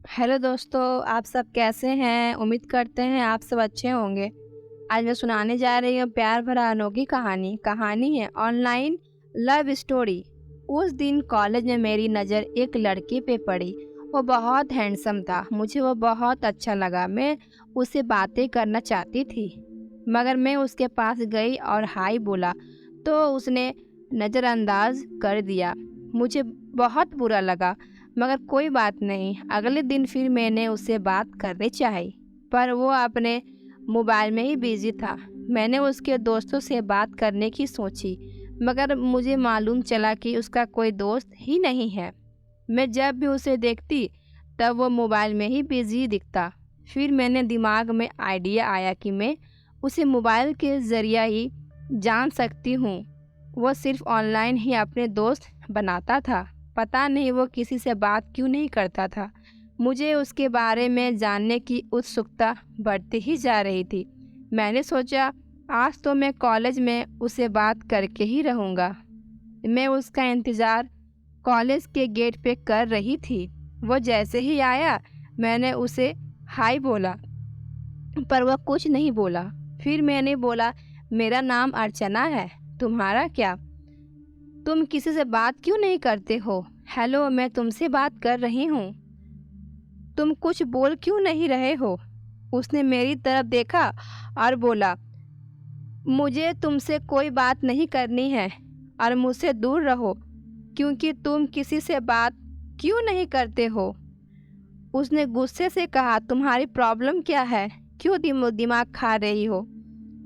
Hello दोस्तों, आप सब कैसे हैं? उम्मीद करते हैं आप सब अच्छे होंगे। आज मैं सुनाने जा रही हूँ प्यार भरा अनोखी कहानी। कहानी है ऑनलाइन लव स्टोरी। उस दिन कॉलेज में मेरी नज़र एक लड़के पे पड़ी। वो बहुत हैंडसम था, मुझे वो बहुत अच्छा लगा। मैं उससे बातें करना चाहती थी, मगर मैं उसके पास गई और हाय बोला तो उसने नज़रअंदाज कर दिया। मुझे बहुत बुरा लगा, मगर कोई बात नहीं। अगले दिन फिर मैंने उससे बात करनी चाही, पर वो अपने मोबाइल में ही बिजी था। मैंने उसके दोस्तों से बात करने की सोची, मगर मुझे मालूम चला कि उसका कोई दोस्त ही नहीं है। मैं जब भी उसे देखती तब वो मोबाइल में ही बिजी दिखता। फिर मैंने दिमाग में आइडिया आया कि मैं उसे मोबाइल के ज़रिए ही जान सकती हूँ। वो सिर्फ ऑनलाइन ही अपने दोस्त बनाता था। पता नहीं वो किसी से बात क्यों नहीं करता था। मुझे उसके बारे में जानने की उत्सुकता बढ़ती ही जा रही थी। मैंने सोचा आज तो मैं कॉलेज में उसे बात करके ही रहूँगा। मैं उसका इंतज़ार कॉलेज के गेट पे कर रही थी। वो जैसे ही आया मैंने उसे हाय बोला, पर वह कुछ नहीं बोला। फिर मैंने बोला, मेरा नाम अर्चना है, तुम्हारा क्या? तुम किसी से बात क्यों नहीं करते हो? हेलो, मैं तुमसे बात कर रही हूँ, तुम कुछ बोल क्यों नहीं रहे हो? उसने मेरी तरफ देखा और बोला, मुझे तुमसे कोई बात नहीं करनी है और मुझसे दूर रहो, क्योंकि तुम किसी से बात क्यों नहीं करते हो? उसने गुस्से से कहा, तुम्हारी प्रॉब्लम क्या है? क्यों दिमाग खा रही हो?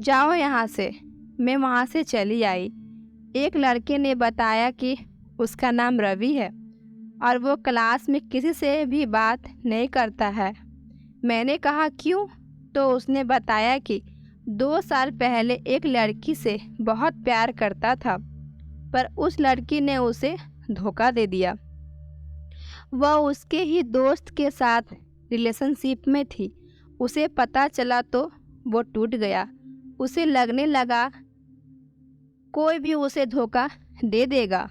जाओ यहाँ से। मैं वहाँ से चली आई। एक लड़के ने बताया कि उसका नाम रवि है और वो क्लास में किसी से भी बात नहीं करता है। मैंने कहा क्यों? तो उसने बताया कि 2 साल पहले एक लड़की से बहुत प्यार करता था, पर उस लड़की ने उसे धोखा दे दिया। वह उसके ही दोस्त के साथ रिलेशनशिप में थी। उसे पता चला तो वो टूट गया। उसे लगने लगा कोई भी उसे धोखा दे देगा।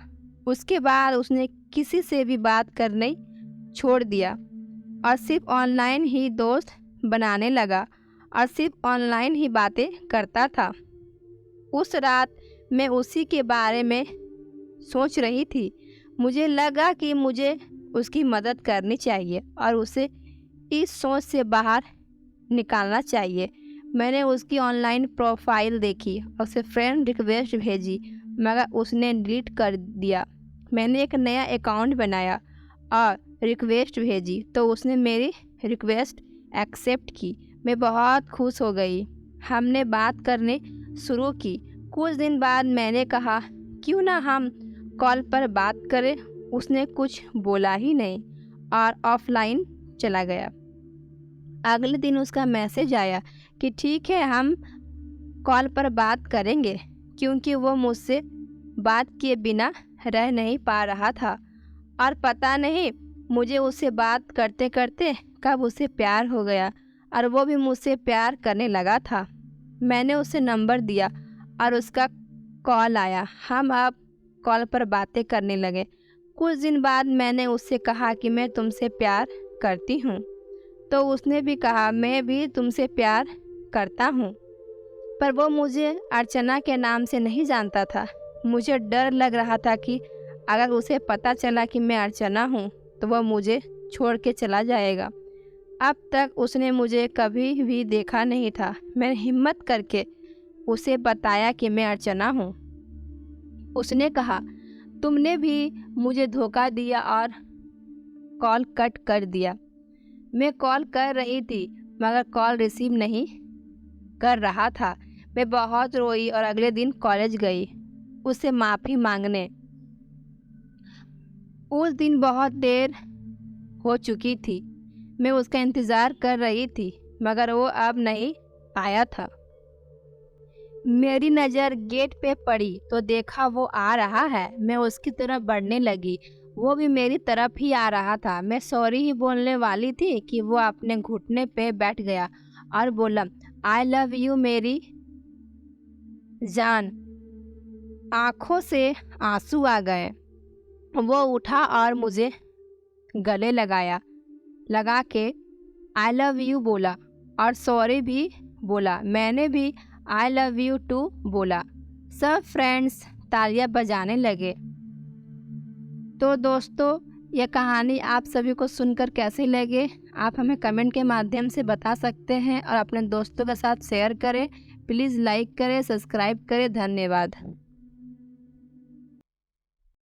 उसके बाद उसने किसी से भी बात करने छोड़ दिया और सिर्फ ऑनलाइन ही दोस्त बनाने लगा और सिर्फ ऑनलाइन ही बातें करता था। उस रात मैं उसी के बारे में सोच रही थी। मुझे लगा कि मुझे उसकी मदद करनी चाहिए और उसे इस सोच से बाहर निकालना चाहिए। मैंने उसकी ऑनलाइन प्रोफाइल देखी और उसे फ्रेंड रिक्वेस्ट भेजी, मगर उसने डिलीट कर दिया। मैंने एक नया अकाउंट बनाया और रिक्वेस्ट भेजी तो उसने मेरी रिक्वेस्ट एक्सेप्ट की। मैं बहुत खुश हो गई। हमने बात करने शुरू की। कुछ दिन बाद मैंने कहा, क्यों ना हम कॉल पर बात करें? उसने कुछ बोला ही नहीं और ऑफलाइन चला गया। अगले दिन उसका मैसेज आया कि ठीक है, हम कॉल पर बात करेंगे, क्योंकि वो मुझसे बात किए बिना रह नहीं पा रहा था। और पता नहीं मुझे उससे बात करते करते कब उसे प्यार हो गया और वो भी मुझसे प्यार करने लगा था। मैंने उसे नंबर दिया और उसका कॉल आया। हम अब कॉल पर बातें करने लगे। कुछ दिन बाद मैंने उससे कहा कि मैं तुमसे प्यार करती हूँ, तो उसने भी कहा मैं भी तुमसे प्यार करता हूँ। पर वो मुझे अर्चना के नाम से नहीं जानता था। मुझे डर लग रहा था कि अगर उसे पता चला कि मैं अर्चना हूँ तो वह मुझे छोड़ के चला जाएगा। अब तक उसने मुझे कभी भी देखा नहीं था। मैंने हिम्मत करके उसे बताया कि मैं अर्चना हूँ। उसने कहा, तुमने भी मुझे धोखा दिया और कॉल कट कर दिया। मैं कॉल कर रही थी मगर कॉल रिसीव नहीं कर रहा था। मैं बहुत रोई और अगले दिन कॉलेज गई उससे माफ़ी मांगने। उस दिन बहुत देर हो चुकी थी। मैं उसका इंतज़ार कर रही थी, मगर वो अब नहीं आया था। मेरी नज़र गेट पे पड़ी तो देखा वो आ रहा है। मैं उसकी तरफ बढ़ने लगी, वो भी मेरी तरफ ही आ रहा था। मैं सॉरी ही बोलने वाली थी कि वो अपने घुटने पे बैठ गया और बोला, आई लव यू मेरी जान। आंखों से आंसू आ गए। वो उठा और मुझे गले लगाया। लगा के आई लव यू बोला और सॉरी भी बोला। मैंने भी आई लव यू टू बोला। सब फ्रेंड्स तालियां बजाने लगे। तो दोस्तों, यह कहानी आप सभी को सुनकर कैसी लगे आप हमें कमेंट के माध्यम से बता सकते हैं और अपने दोस्तों के साथ शेयर करें। प्लीज़ लाइक करें, सब्सक्राइब करें। धन्यवाद।